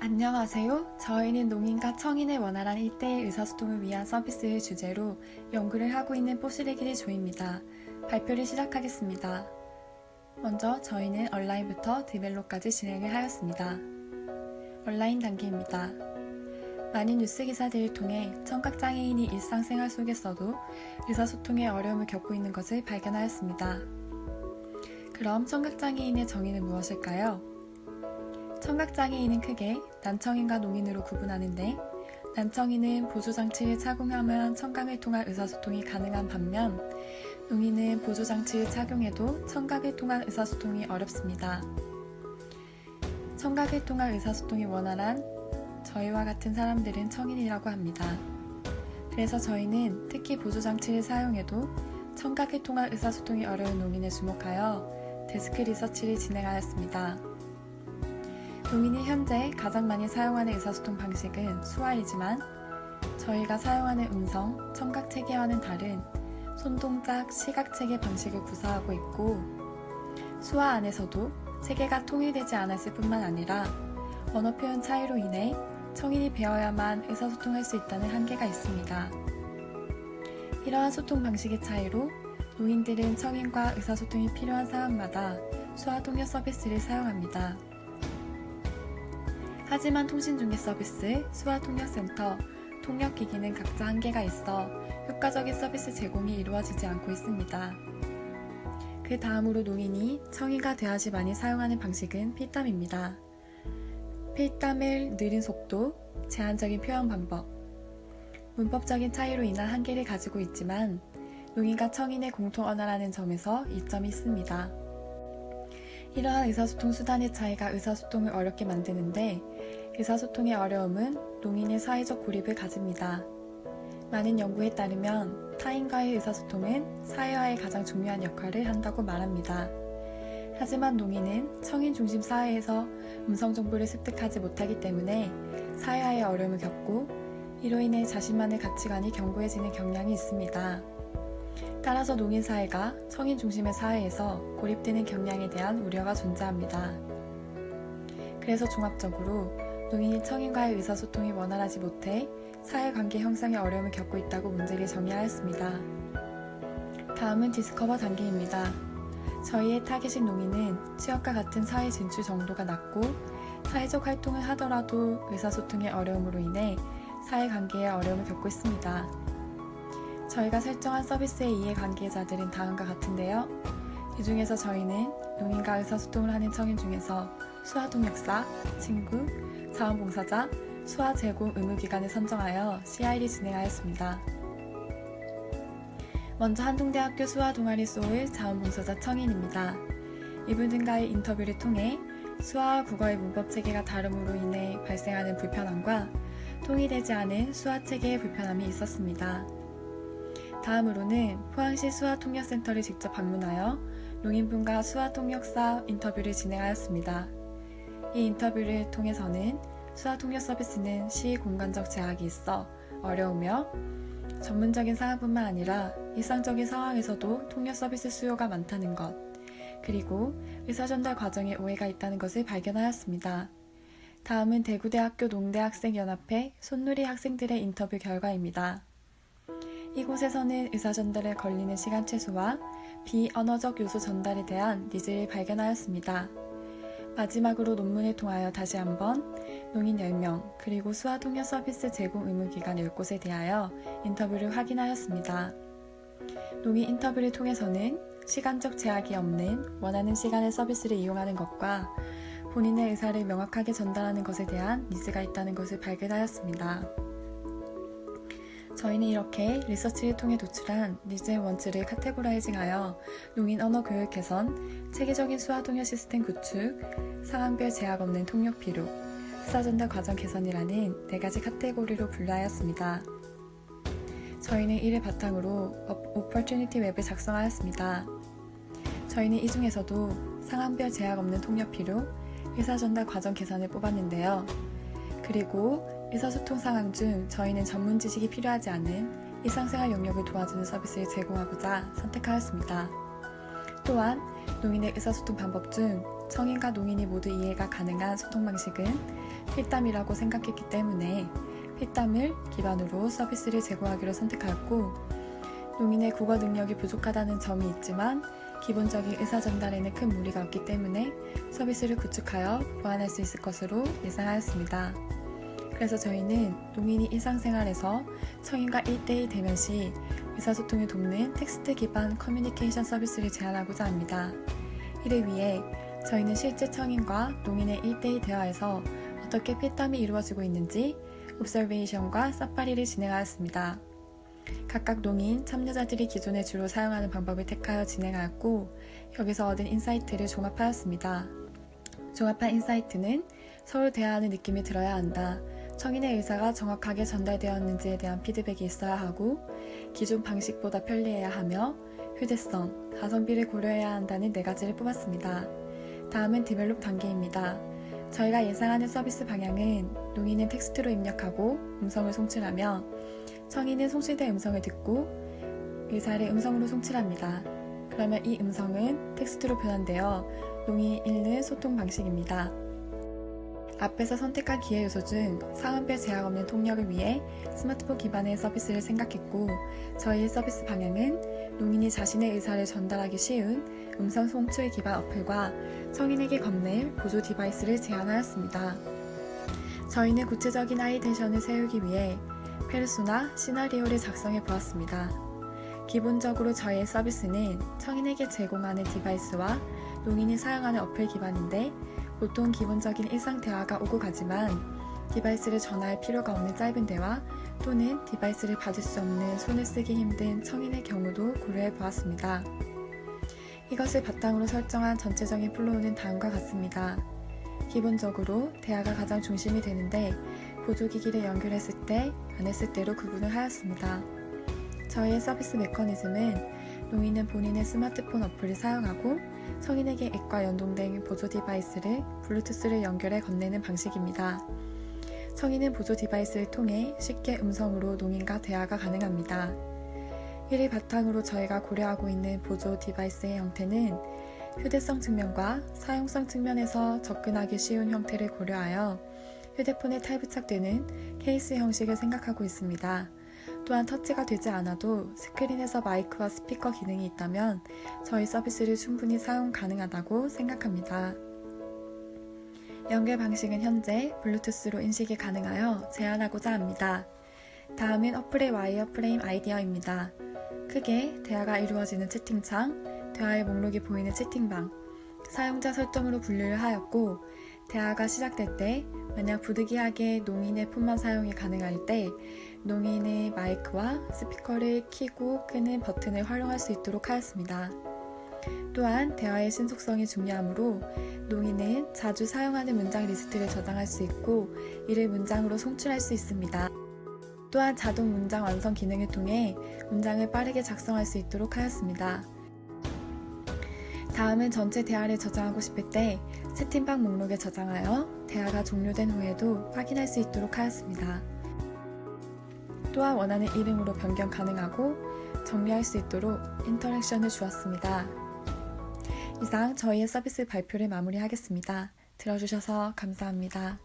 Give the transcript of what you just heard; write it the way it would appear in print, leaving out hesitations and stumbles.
안녕하세요. 저희는 농인과 청인의 원활한 1대1 의사소통을 위한 서비스를 주제로 연구를 하고 있는 뽀시래기리 조입니다. 발표를 시작하겠습니다. 먼저 저희는 온라인부터 디벨로까지 진행을 하였습니다. 온라인 단계입니다. 많은 뉴스 기사들을 통해 청각장애인이 일상생활 속에서도 의사소통에 어려움을 겪고 있는 것을 발견하였습니다. 그럼 청각장애인의 정의는 무엇일까요? 청각장애인은 크게 난청인과 농인으로 구분하는데, 난청인은 보조장치를 착용하면 청각을 통한 의사소통이 가능한 반면, 농인은 보조장치를 착용해도 청각을 통한 의사소통이 어렵습니다. 청각을 통한 의사소통이 원활한 저희와 같은 사람들은 청인이라고 합니다. 그래서 저희는 특히 보조장치를 사용해도 청각을 통한 의사소통이 어려운 농인에 주목하여 데스크 리서치를 진행하였습니다. 농인이 현재 가장 많이 사용하는 의사소통 방식은 수화이지만 저희가 사용하는 음성, 청각 체계와는 다른 손동작, 시각 체계 방식을 구사하고 있고, 수화 안에서도 체계가 통일되지 않았을 뿐만 아니라 언어 표현 차이로 인해 청인이 배워야만 의사소통할 수 있다는 한계가 있습니다. 이러한 소통 방식의 차이로 농인들은 청인과 의사소통이 필요한 상황마다 수화 통역 서비스를 사용합니다. 하지만 통신중개 서비스, 수화통역센터, 통역기기는 각자 한계가 있어 효과적인 서비스 제공이 이루어지지 않고 있습니다. 그 다음으로 농인이 청인과 대화시 많이 사용하는 방식은 필담입니다. 필담을 느린 속도, 제한적인 표현 방법, 문법적인 차이로 인한 한계를 가지고 있지만 농인과 청인의 공통 언어라는 점에서 이점이 있습니다. 이러한 의사소통 수단의 차이가 의사소통을 어렵게 만드는데, 의사소통의 어려움은 농인의 사회적 고립을 가집니다. 많은 연구에 따르면 타인과의 의사소통은 사회화에 가장 중요한 역할을 한다고 말합니다. 하지만 농인은 청인 중심 사회에서 음성 정보를 습득하지 못하기 때문에 사회화에 어려움을 겪고, 이로 인해 자신만의 가치관이 견고해지는 경향이 있습니다. 따라서 농인 사회가 청인 중심의 사회에서 고립되는 경향에 대한 우려가 존재합니다. 그래서 종합적으로 농인이 청인과의 의사소통이 원활하지 못해 사회관계 형성에 어려움을 겪고 있다고 문제를 정의하였습니다. 다음은 디스커버 단계입니다. 저희의 타겟인 농인은 취업과 같은 사회 진출 정도가 낮고 사회적 활동을 하더라도 의사소통의 어려움으로 인해 사회관계에 어려움을 겪고 있습니다. 저희가 설정한 서비스의 이해관계자들은 다음과 같은데요. 이 중에서 저희는 농인과 의사소통을 하는 청인 중에서 수화통역사, 친구, 자원봉사자, 수화 제공 의무기관을 선정하여 CI를 진행하였습니다. 먼저 한동대학교 수화동아리 소울 자원봉사자 청인입니다. 이분들과의 인터뷰를 통해 수화와 국어의 문법체계가 다름으로 인해 발생하는 불편함과 통일되지 않은 수화체계의 불편함이 있었습니다. 다음으로는 포항시 수화통역센터를 직접 방문하여 농인분과 수화통역사 인터뷰를 진행하였습니다. 이 인터뷰를 통해서는 수화통역 서비스는 시의 공간적 제약이 있어 어려우며 전문적인 상황뿐만 아니라 일상적인 상황에서도 통역 서비스 수요가 많다는 것, 그리고 의사전달 과정에 오해가 있다는 것을 발견하였습니다. 다음은 대구대학교 농대학생연합회 손누리 학생들의 인터뷰 결과입니다. 이곳에서는 의사전달에 걸리는 시간 최소와 비언어적 요소 전달에 대한 니즈를 발견하였습니다. 마지막으로 논문을 통하여 다시 한번 농인 10명 그리고 수화통역 서비스 제공 의무기관 10곳에 대하여 인터뷰를 확인하였습니다. 농인 인터뷰를 통해서는 시간적 제약이 없는 원하는 시간의 서비스를 이용하는 것과 본인의 의사를 명확하게 전달하는 것에 대한 니즈가 있다는 것을 발견하였습니다. 저희는 이렇게 리서치를 통해 도출한 니즈의 원칙을 카테고라이징하여 농인 언어 교육 개선, 체계적인 수화통역 시스템 구축, 상황별 제약 없는 통역 필요, 의사전달 과정 개선이라는 4가지 카테고리로 분류하였습니다. 저희는 이를 바탕으로 오퍼튜니티 웹을 작성하였습니다. 저희는 이 중에서도 상황별 제약 없는 통역 필요, 의사전달 과정 개선을 뽑았는데요. 그리고 의사소통 상황 중 저희는 전문 지식이 필요하지 않은 일상생활 영역을 도와주는 서비스를 제공하고자 선택하였습니다. 또한 농인의 의사소통 방법 중 청인과 농인이 모두 이해가 가능한 소통 방식은 필담이라고 생각했기 때문에 필담을 기반으로 서비스를 제공하기로 선택하였고, 농인의 국어 능력이 부족하다는 점이 있지만 기본적인 의사 전달에는 큰 무리가 없기 때문에 서비스를 구축하여 보완할 수 있을 것으로 예상하였습니다. 그래서 저희는 농인이 일상생활에서 성인과 1대1 대면 시 의사소통을 돕는 텍스트 기반 커뮤니케이션 서비스를 제안하고자 합니다. 이를 위해 저희는 실제 성인과 농인의 1대1 대화에서 어떻게 필담이 이루어지고 있는지 옵서베이션과 사파리를 진행하였습니다. 각각 농인 참여자들이 기존에 주로 사용하는 방법을 택하여 진행하였고, 여기서 얻은 인사이트를 종합하였습니다. 종합한 인사이트는 서로 대화하는 느낌이 들어야 한다, 성인의 의사가 정확하게 전달되었는지에 대한 피드백이 있어야 하고, 기존 방식보다 편리해야 하며, 휴대성, 가성비를 고려해야 한다는 4가지를 뽑았습니다. 다음은 디벨롭 단계입니다. 저희가 예상하는 서비스 방향은 농인은 텍스트로 입력하고 음성을 송출하며, 성인은 송출된 음성을 듣고 의사를 음성으로 송출합니다. 그러면 이 음성은 텍스트로 변환되어 농인이 읽는 소통 방식입니다. 앞에서 선택한 기회 요소 중 상황별 제약 없는 통역을 위해 스마트폰 기반의 서비스를 생각했고, 저희의 서비스 방향은 농인이 자신의 의사를 전달하기 쉬운 음성 송출 기반 어플과 성인에게 건넬 보조 디바이스를 제안하였습니다. 저희는 구체적인 아이텐션을 세우기 위해 페르소나 시나리오를 작성해 보았습니다. 기본적으로 저희의 서비스는 성인에게 제공하는 디바이스와 농인이 사용하는 어플 기반인데, 보통 기본적인 일상 대화가 오고 가지만 디바이스를 전화할 필요가 없는 짧은 대화 또는 디바이스를 받을 수 없는 손을 쓰기 힘든 성인의 경우도 고려해 보았습니다. 이것을 바탕으로 설정한 전체적인 플로우는 다음과 같습니다. 기본적으로 대화가 가장 중심이 되는데, 보조기기를 연결했을 때, 안 했을 때로 구분을 하였습니다. 저희의 서비스 메커니즘은 농인은 본인의 스마트폰 어플을 사용하고 성인에게 앱과 연동된 보조 디바이스를 블루투스를 연결해 건네는 방식입니다. 성인은 보조 디바이스를 통해 쉽게 음성으로 농인과 대화가 가능합니다. 이를 바탕으로 저희가 고려하고 있는 보조 디바이스의 형태는 휴대성 측면과 사용성 측면에서 접근하기 쉬운 형태를 고려하여 휴대폰에 탈부착되는 케이스 형식을 생각하고 있습니다. 또한 터치가 되지 않아도 스크린에서 마이크와 스피커 기능이 있다면 저희 서비스를 충분히 사용 가능하다고 생각합니다. 연결 방식은 현재 블루투스로 인식이 가능하여 제안하고자 합니다. 다음은 어플의 와이어 프레임 아이디어입니다. 크게 대화가 이루어지는 채팅창, 대화의 목록이 보이는 채팅방, 사용자 설정으로 분류를 하였고, 대화가 시작될 때 만약 부득이하게 농인의 폰만 사용이 가능할 때 농인의 마이크와 스피커를 켜고 끄는 버튼을 활용할 수 있도록 하였습니다. 또한 대화의 신속성이 중요하므로 농인은 자주 사용하는 문장 리스트를 저장할 수 있고 이를 문장으로 송출할 수 있습니다. 또한 자동 문장 완성 기능을 통해 문장을 빠르게 작성할 수 있도록 하였습니다. 다음은 전체 대화를 저장하고 싶을 때 채팅방 목록에 저장하여 대화가 종료된 후에도 확인할 수 있도록 하였습니다. 또한 원하는 이름으로 변경 가능하고 정리할 수 있도록 인터랙션을 주었습니다. 이상 저희의 서비스 발표를 마무리하겠습니다. 들어주셔서 감사합니다.